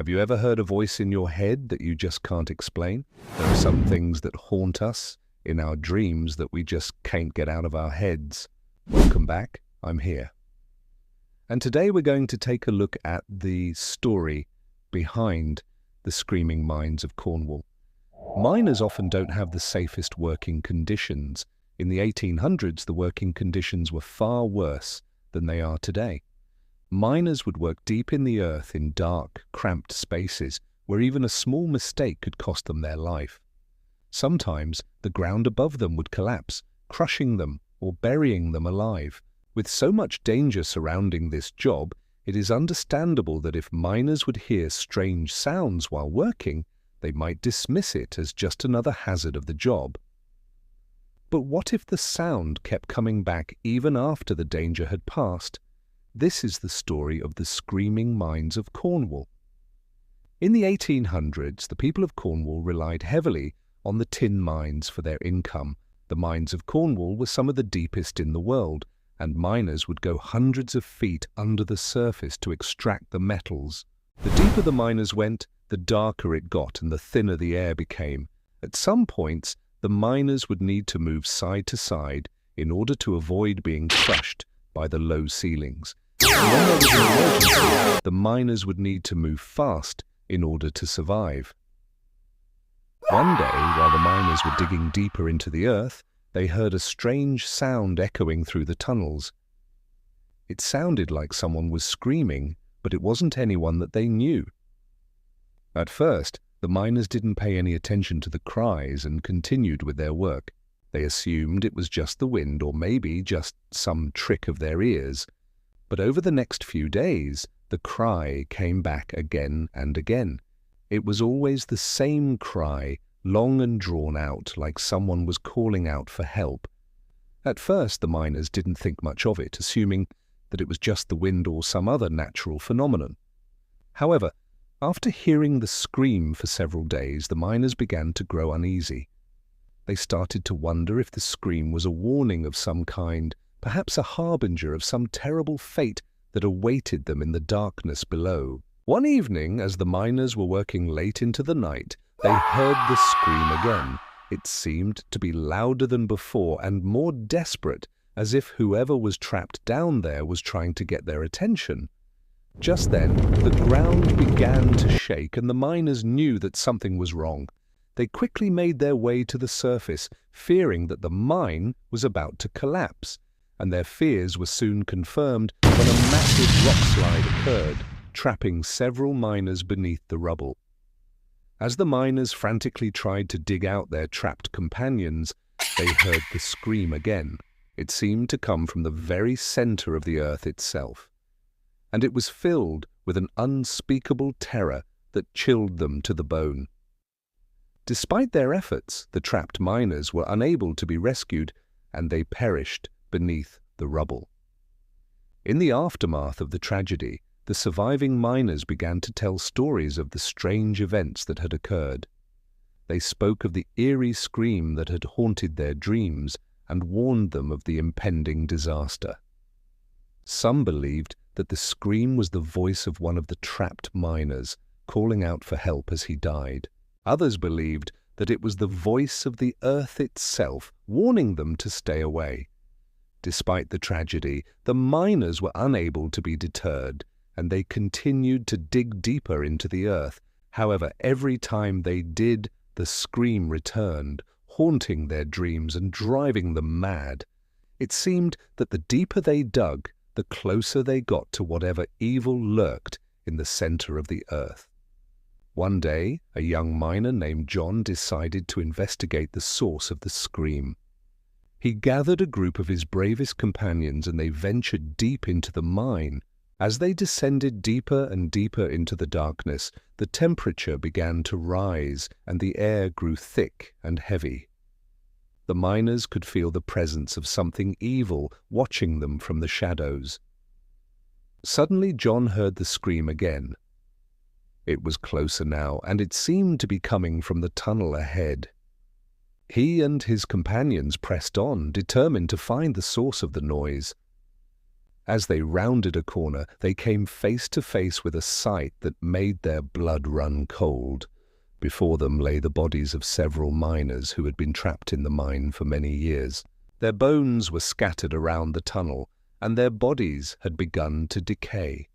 Have you ever heard a voice in your head that you just can't explain? There are some things that haunt us in our dreams that we just can't get out of our heads. Welcome back, I'm here. And today we're going to take a look at the story behind the screaming mines of Cornwall. Miners often don't have the safest working conditions. In the 1800s, the working conditions were far worse than they are today. Miners would work deep in the earth in dark, cramped spaces where even a small mistake could cost them their life. Sometimes the ground above them would collapse, crushing them or burying them alive. With so much danger surrounding this job, it is understandable that if miners would hear strange sounds while working, they might dismiss it as just another hazard of the job. But what if the sound kept coming back even after the danger had passed? This is the story of the screaming mines of Cornwall. In the 1800s, the people of Cornwall relied heavily on the tin mines for their income. The mines of Cornwall were some of the deepest in the world, and miners would go hundreds of feet under the surface to extract the metals. The deeper the miners went, the darker it got and the thinner the air became. At some points, the miners would need to move side to side in order to avoid being crushed by the low ceilings. And when there was an emergency, the miners would need to move fast in order to survive. One day, while the miners were digging deeper into the earth, they heard a strange sound echoing through the tunnels. It sounded like someone was screaming, but it wasn't anyone that they knew. At first, the miners didn't pay any attention to the cries and continued with their work. They assumed it was just the wind or maybe just some trick of their ears. But over the next few days, the cry came back again and again. It was always the same cry, long and drawn out, like someone was calling out for help. At first, the miners didn't think much of it, assuming that it was just the wind or some other natural phenomenon. However, after hearing the scream for several days, the miners began to grow uneasy. They started to wonder if the scream was a warning of some kind, perhaps a harbinger of some terrible fate that awaited them in the darkness below. One evening, as the miners were working late into the night, they heard the scream again. It seemed to be louder than before and more desperate, as if whoever was trapped down there was trying to get their attention. Just then, the ground began to shake and the miners knew that something was wrong. They quickly made their way to the surface, fearing that the mine was about to collapse, and their fears were soon confirmed when a massive rockslide occurred, trapping several miners beneath the rubble. As the miners frantically tried to dig out their trapped companions, they heard the scream again. It seemed to come from the very center of the earth itself, and it was filled with an unspeakable terror that chilled them to the bone. Despite their efforts, the trapped miners were unable to be rescued, and they perished beneath the rubble. In the aftermath of the tragedy, the surviving miners began to tell stories of the strange events that had occurred. They spoke of the eerie scream that had haunted their dreams and warned them of the impending disaster. Some believed that the scream was the voice of one of the trapped miners, calling out for help as he died. Others believed that it was the voice of the earth itself, warning them to stay away. Despite the tragedy, the miners were unable to be deterred, and they continued to dig deeper into the earth. However, every time they did, the scream returned, haunting their dreams and driving them mad. It seemed that the deeper they dug, the closer they got to whatever evil lurked in the center of the earth. One day, a young miner named John decided to investigate the source of the scream. He gathered a group of his bravest companions and they ventured deep into the mine. As they descended deeper and deeper into the darkness, the temperature began to rise and the air grew thick and heavy. The miners could feel the presence of something evil watching them from the shadows. Suddenly, John heard the scream again. It was closer now, and it seemed to be coming from the tunnel ahead. He and his companions pressed on, determined to find the source of the noise. As they rounded a corner, they came face to face with a sight that made their blood run cold. Before them lay the bodies of several miners who had been trapped in the mine for many years. Their bones were scattered around the tunnel, and their bodies had begun to decay.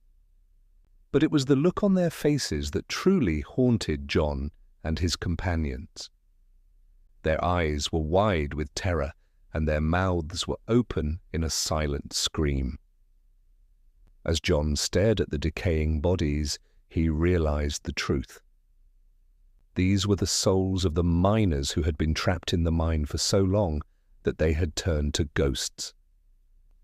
But it was the look on their faces that truly haunted John and his companions. Their eyes were wide with terror, and their mouths were open in a silent scream. As John stared at the decaying bodies, he realized the truth. These were the souls of the miners who had been trapped in the mine for so long that they had turned to ghosts.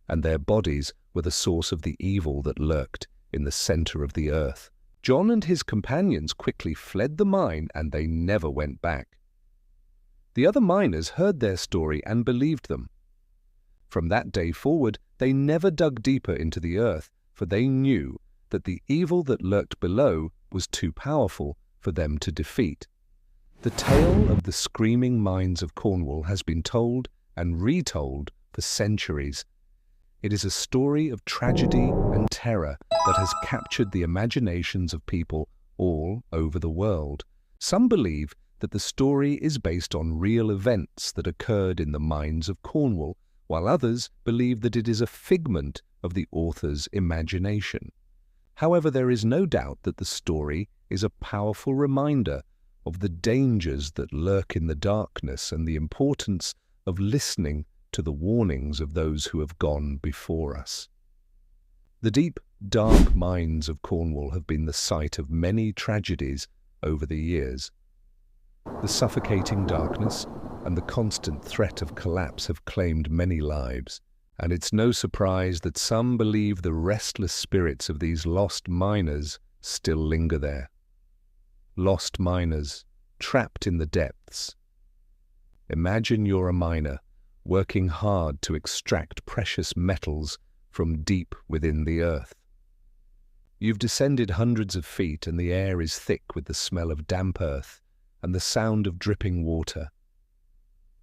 And their bodies were the source of the evil that lurked in the center of the earth. John and his companions quickly fled the mine, and they never went back. The other miners heard their story and believed them. From that day forward, they never dug deeper into the earth, for they knew that the evil that lurked below was too powerful for them to defeat. The tale of the screaming mines of Cornwall has been told and retold for centuries. It is a story of tragedy and terror that has captured the imaginations of people all over the world. Some believe that the story is based on real events that occurred in the mines of Cornwall, while others believe that it is a figment of the author's imagination. However, there is no doubt that the story is a powerful reminder of the dangers that lurk in the darkness and the importance of listening to the warnings of those who have gone before us. The deep, dark mines of Cornwall have been the site of many tragedies over the years. The suffocating darkness and the constant threat of collapse have claimed many lives, and it's no surprise that some believe the restless spirits of these lost miners still linger there. Lost miners, trapped in the depths. Imagine you're a miner, working hard to extract precious metals from deep within the earth. You've descended hundreds of feet, and the air is thick with the smell of damp earth and the sound of dripping water.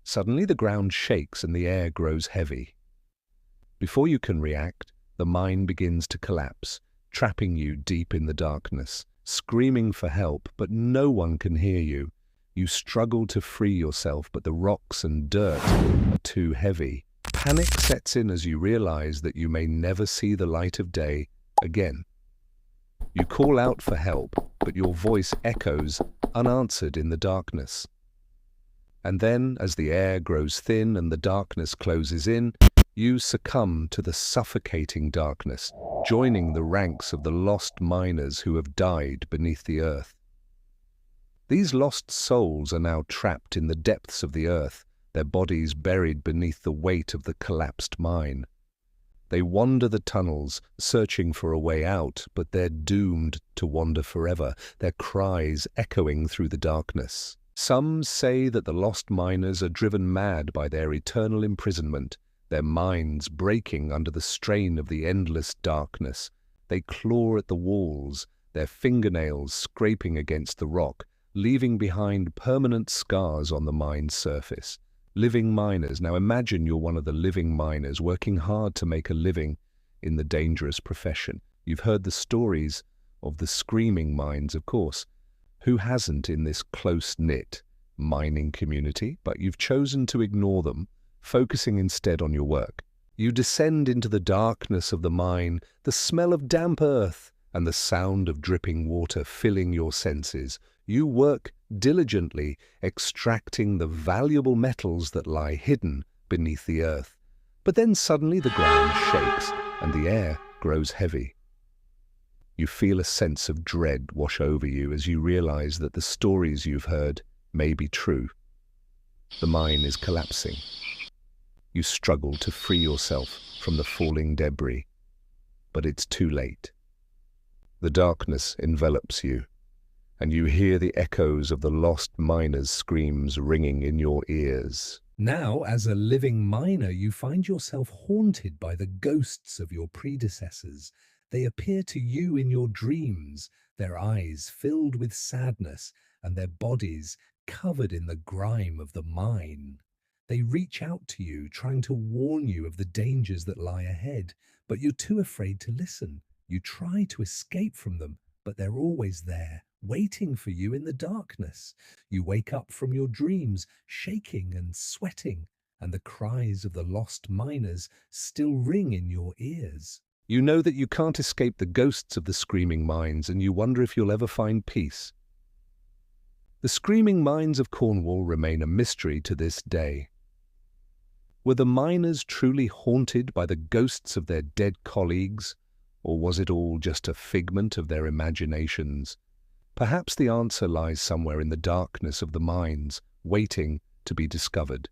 Suddenly the ground shakes and the air grows heavy. Before you can react, the mine begins to collapse, trapping you deep in the darkness, screaming for help, but no one can hear you. You struggle to free yourself, but the rocks and dirt are too heavy. Panic sets in as you realize that you may never see the light of day again. You call out for help, but your voice echoes unanswered in the darkness. And then, as the air grows thin and the darkness closes in, you succumb to the suffocating darkness, joining the ranks of the lost miners who have died beneath the earth. These lost souls are now trapped in the depths of the earth, their bodies buried beneath the weight of the collapsed mine. They wander the tunnels, searching for a way out, but they're doomed to wander forever, their cries echoing through the darkness. Some say that the lost miners are driven mad by their eternal imprisonment, their minds breaking under the strain of the endless darkness. They claw at the walls, their fingernails scraping against the rock, leaving behind permanent scars on the mine's surface. Living miners. Now imagine you're one of the living miners working hard to make a living in the dangerous profession. You've heard the stories of the screaming mines, of course. Who hasn't in this close-knit mining community? But you've chosen to ignore them, focusing instead on your work. You descend into the darkness of the mine, the smell of damp earth and the sound of dripping water filling your senses. You work diligently, extracting the valuable metals that lie hidden beneath the earth. But then suddenly the ground shakes and the air grows heavy. You feel a sense of dread wash over you as you realize that the stories you've heard may be true. The mine is collapsing. You struggle to free yourself from the falling debris, but it's too late. The darkness envelops you, and you hear the echoes of the lost miners' screams ringing in your ears. Now, as a living miner, you find yourself haunted by the ghosts of your predecessors. They appear to you in your dreams, their eyes filled with sadness and their bodies covered in the grime of the mine. They reach out to you, trying to warn you of the dangers that lie ahead, but you're too afraid to listen. You try to escape from them, but they're always there, waiting for you in the darkness. You wake up from your dreams, shaking and sweating, and the cries of the lost miners still ring in your ears. You know that you can't escape the ghosts of the screaming mines, and you wonder if you'll ever find peace. The screaming mines of Cornwall remain a mystery to this day. Were the miners truly haunted by the ghosts of their dead colleagues, or was it all just a figment of their imaginations? Perhaps the answer lies somewhere in the darkness of the mines, waiting to be discovered.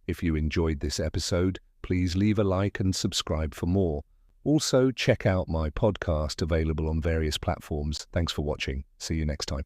If you enjoyed this episode, please leave a like and subscribe for more. Also, check out my podcast available on various platforms. Thanks for watching. See you next time.